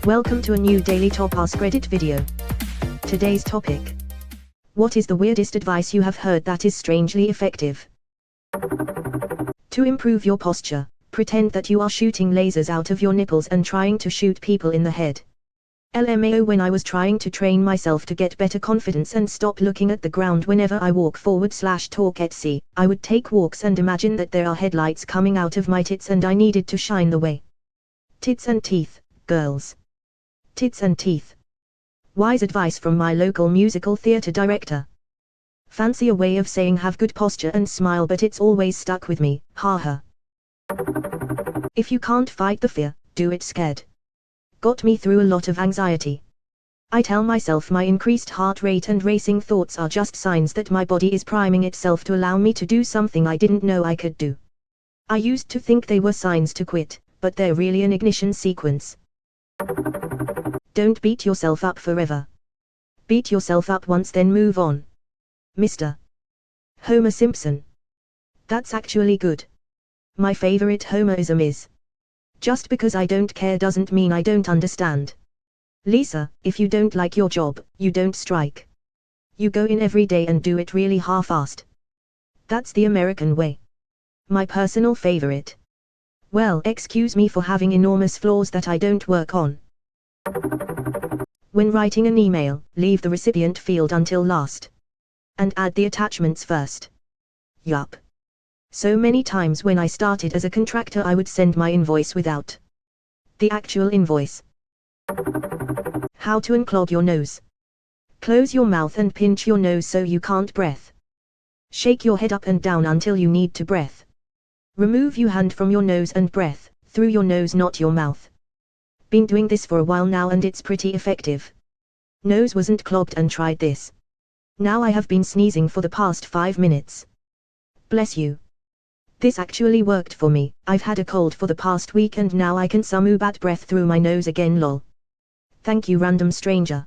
Welcome to a new daily top Askreddit video. Today's topic: what is the weirdest advice you have heard that is strangely effective? To improve your posture, pretend that you are shooting lasers out of your nipples and trying to shoot people in the head. LMAO, when I was trying to train myself to get better confidence and stop looking at the ground whenever I walk /talk etc., I would take walks and imagine that there are headlights coming out of my tits and I needed to shine the way. Tits and teeth, girls. Tits and teeth. Wise advice from my local musical theatre director. Fancy a way of saying have good posture and smile, but it's always stuck with me, haha. If you can't fight the fear, do it scared. Got me through a lot of anxiety. I tell myself my increased heart rate and racing thoughts are just signs that my body is priming itself to allow me to do something I didn't know I could do. I used to think they were signs to quit, but they're really an ignition sequence. Don't beat yourself up forever. Beat yourself up once, then move on. Mr. Homer Simpson. That's actually good. My favorite Homerism is: just because I don't care doesn't mean I don't understand. Lisa, if you don't like your job, you don't strike. You go in every day and do it really half-assed. That's the American way. My personal favorite. Well, excuse me for having enormous flaws that I don't work on. When writing an email, leave the recipient field until last. And add the attachments first. Yup. So many times when I started as a contractor I would send my invoice without the actual invoice. How to unclog your nose. Close your mouth and pinch your nose so you can't breathe. Shake your head up and down until you need to breathe. Remove your hand from your nose and breathe through your nose, not your mouth. Been doing this for a while now and it's pretty effective. Nose wasn't clogged and tried this. Now I have been sneezing for the past 5 minutes. Bless you. This actually worked for me. I've had a cold for the past week and now I can sumu bat breath through my nose again, lol. Thank you, random stranger.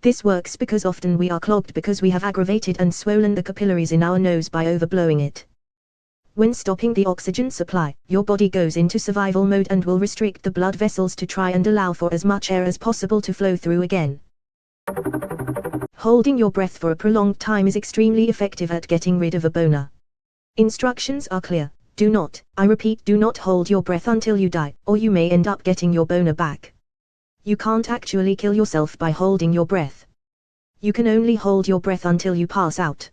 This works because often we are clogged because we have aggravated and swollen the capillaries in our nose by overblowing it. When stopping the oxygen supply, your body goes into survival mode and will restrict the blood vessels to try and allow for as much air as possible to flow through again. Holding your breath for a prolonged time is extremely effective at getting rid of a boner. Instructions are clear: do not, I repeat, do not hold your breath until you die, or you may end up getting your boner back. You can't actually kill yourself by holding your breath. You can only hold your breath until you pass out.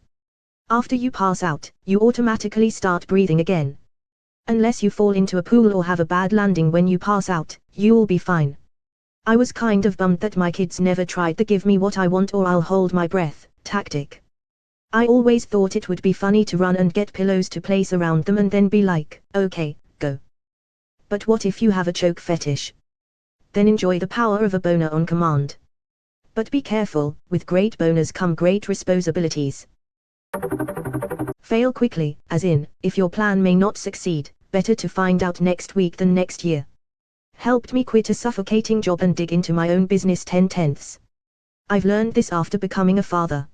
After you pass out, you automatically start breathing again. Unless you fall into a pool or have a bad landing when you pass out, you'll be fine. I was kind of bummed that my kids never tried the give me what I want or I'll hold my breath tactic. I always thought it would be funny to run and get pillows to place around them and then be like, okay, go. But what if you have a choke fetish? Then enjoy the power of a boner on command. But be careful, with great boners come great responsibilities. Fail quickly, as in, if your plan may not succeed, better to find out next week than next year. Helped me quit a suffocating job and dig into my own business 10/10. I've learned this after becoming a father.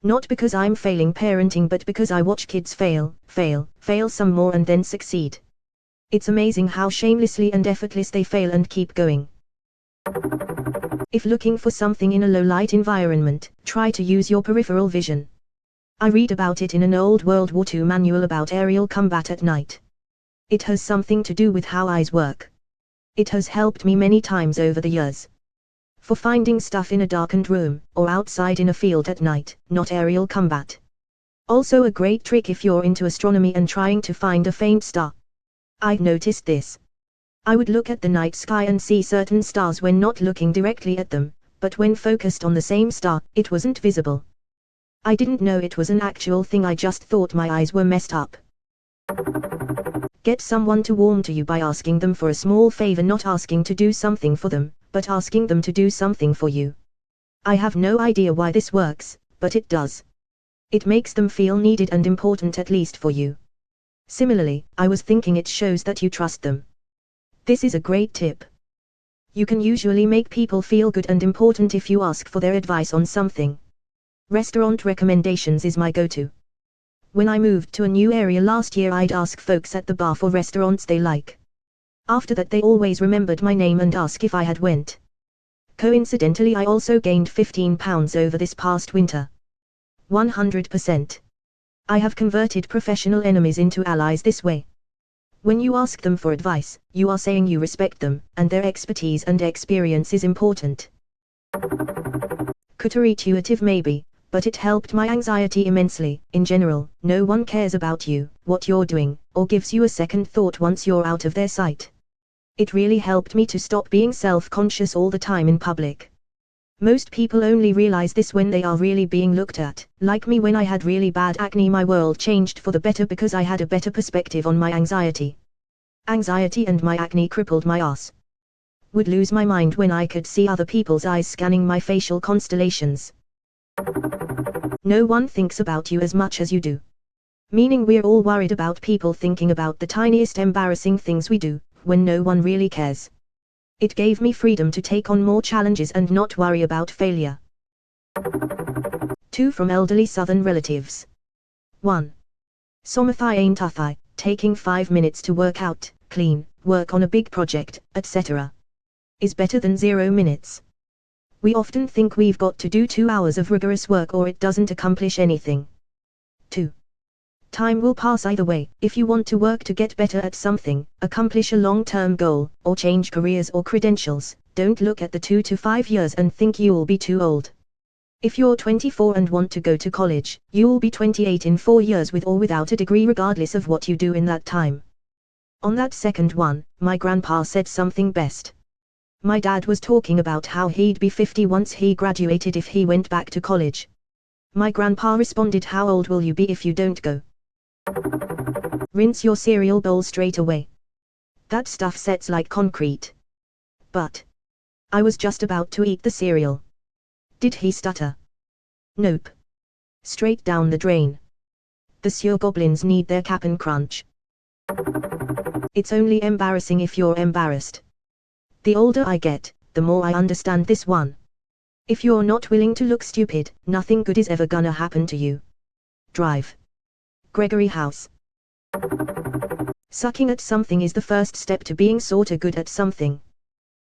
Not because I'm failing parenting, but because I watch kids fail some more and then succeed. It's amazing how shamelessly and effortless they fail and keep going. If looking for something in a low-light environment, try to use your peripheral vision. I read about it in an old World War II manual about aerial combat at night. It has something to do with how eyes work. It has helped me many times over the years. For finding stuff in a darkened room, or outside in a field at night, not aerial combat. Also a great trick if you're into astronomy and trying to find a faint star. I noticed this. I would look at the night sky and see certain stars when not looking directly at them, but when focused on the same star, it wasn't visible. I didn't know it was an actual thing, I just thought my eyes were messed up. Get someone to warm to you by asking them for a small favor, not asking to do something for them, but asking them to do something for you. I have no idea why this works, but it does. It makes them feel needed and important, at least for you. Similarly, I was thinking it shows that you trust them. This is a great tip. You can usually make people feel good and important if you ask for their advice on something. Restaurant recommendations is my go-to. When I moved to a new area last year, I'd ask folks at the bar for restaurants they like. After that they always remembered my name and asked if I had went. Coincidentally, I also gained 15 pounds over this past winter. 100%. I have converted professional enemies into allies this way. When you ask them for advice, you are saying you respect them, and their expertise and experience is important. Counterintuitive maybe, but it helped my anxiety immensely. In general, no one cares about you, what you're doing, or gives you a second thought once you're out of their sight. It really helped me to stop being self-conscious all the time in public. Most people only realize this when they are really being looked at. Like me, when I had really bad acne, my world changed for the better because I had a better perspective on my anxiety. Anxiety and my acne crippled my ass. Would lose my mind when I could see other people's eyes scanning my facial constellations. No one thinks about you as much as you do. Meaning we're all worried about people thinking about the tiniest embarrassing things we do, when no one really cares. It gave me freedom to take on more challenges and not worry about failure. 2 from elderly southern relatives. 1. Somathai ain't uthai, taking 5 minutes to work out, clean, work on a big project, etc. is better than 0 minutes. We often think we've got to do 2 hours of rigorous work or it doesn't accomplish anything. 2. Time will pass either way. If you want to work to get better at something, accomplish a long-term goal, or change careers or credentials, don't look at the 2 to 5 years and think you'll be too old. If you're 24 and want to go to college, you'll be 28 in 4 years with or without a degree, regardless of what you do in that time. On that second one, my grandpa said something best. My dad was talking about how he'd be 50 once he graduated if he went back to college. My grandpa responded, "How old will you be if you don't go?" Rinse your cereal bowl straight away. That stuff sets like concrete. But I was just about to eat the cereal. Did he stutter? Nope. Straight down the drain. The sewer goblins need their Cap'n Crunch. It's only embarrassing if you're embarrassed. The older I get, the more I understand this one. If you're not willing to look stupid, nothing good is ever gonna happen to you. Drive. Gregory House. Sucking at something is the first step to being sorta good at something.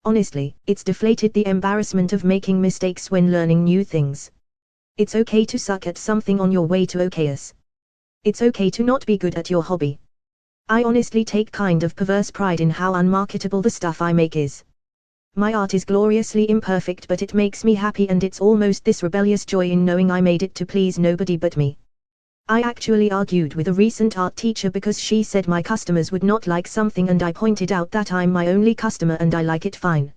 Honestly, it's deflated the embarrassment of making mistakes when learning new things. It's okay to suck at something on your way to okayus. It's okay to not be good at your hobby. I honestly take kind of perverse pride in how unmarketable the stuff I make is. My art is gloriously imperfect, but it makes me happy, and it's almost this rebellious joy in knowing I made it to please nobody but me. I actually argued with a recent art teacher because she said my customers would not like something, and I pointed out that I'm my only customer and I like it fine.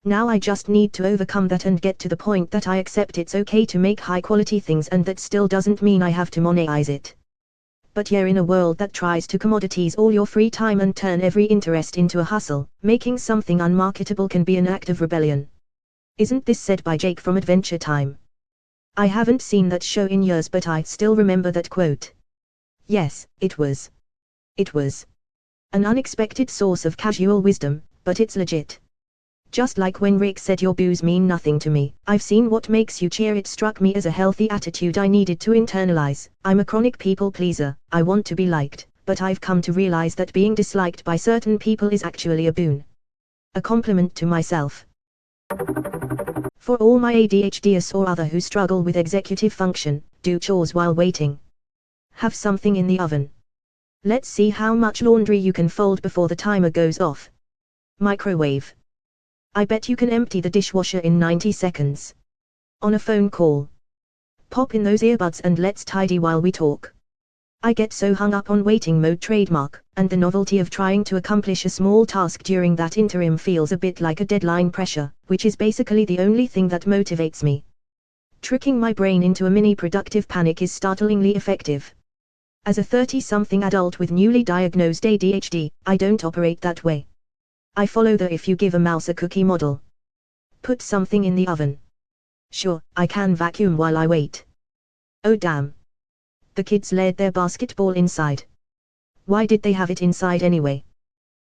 Now I just need to overcome that and get to the point that I accept it's okay to make high quality things, and that still doesn't mean I have to monetize it. But yeah, in a world that tries to commoditize all your free time and turn every interest into a hustle, making something unmarketable can be an act of rebellion. Isn't this said by Jake from Adventure Time? I haven't seen that show in years, but I still remember that quote. Yes, it was an unexpected source of casual wisdom, but it's legit. Just like when Rick said your booze mean nothing to me, I've seen what makes you cheer. It struck me as a healthy attitude I needed to internalize. I'm a chronic people pleaser, I want to be liked, but I've come to realize that being disliked by certain people is actually a boon. A compliment to myself. For all my ADHDers or other who struggle with executive function, do chores while waiting. Have something in the oven. Let's see how much laundry you can fold before the timer goes off. Microwave. I bet you can empty the dishwasher in 90 seconds. On a phone call. Pop in those earbuds and let's tidy while we talk. I get so hung up on waiting mode trademark, and the novelty of trying to accomplish a small task during that interim feels a bit like a deadline pressure, which is basically the only thing that motivates me. Tricking my brain into a mini productive panic is startlingly effective. As a 30-something adult with newly diagnosed ADHD, I don't operate that way. I follow the if you give a mouse a cookie model. Put something in the oven. Sure, I can vacuum while I wait. Oh damn. The kids laid their basketball inside. Why did they have it inside anyway?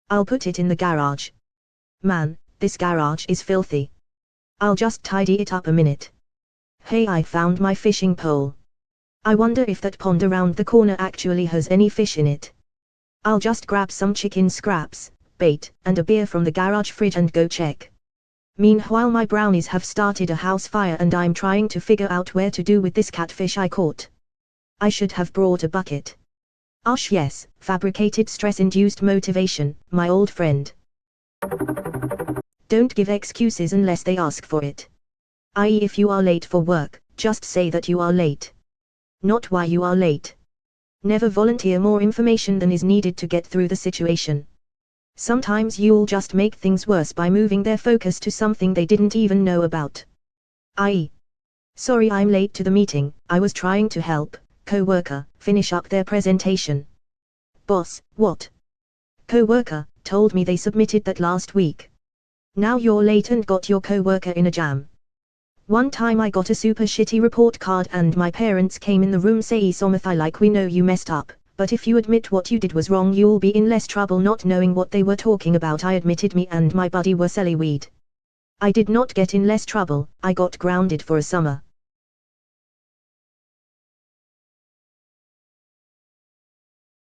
I'll put it in the garage. Man, this garage is filthy. I'll just tidy it up a minute. Hey, I found my fishing pole. I wonder if that pond around the corner actually has any fish in it. I'll just grab some chicken scraps, bait, and a beer from the garage fridge and go check. Meanwhile my brownies have started a house fire and I'm trying to figure out where to do with this catfish I caught. I should have brought a bucket. Ash, yes, fabricated stress-induced motivation, my old friend. Don't give excuses unless they ask for it. I.e., if you are late for work, just say that you are late. Not why you are late. Never volunteer more information than is needed to get through the situation. Sometimes you'll just make things worse by moving their focus to something they didn't even know about. I.e., sorry I'm late to the meeting, I was trying to help co-worker finish up their presentation. Boss, what? Co-worker told me they submitted that last week. Now you're late and got your co-worker in a jam. One time I got a super shitty report card and my parents came in the room say Somathi like we know you messed up, but if you admit what you did was wrong you'll be in less trouble not knowing what they were talking about. I admitted me and my buddy were selling weed. I did not get in less trouble, I got grounded for a summer.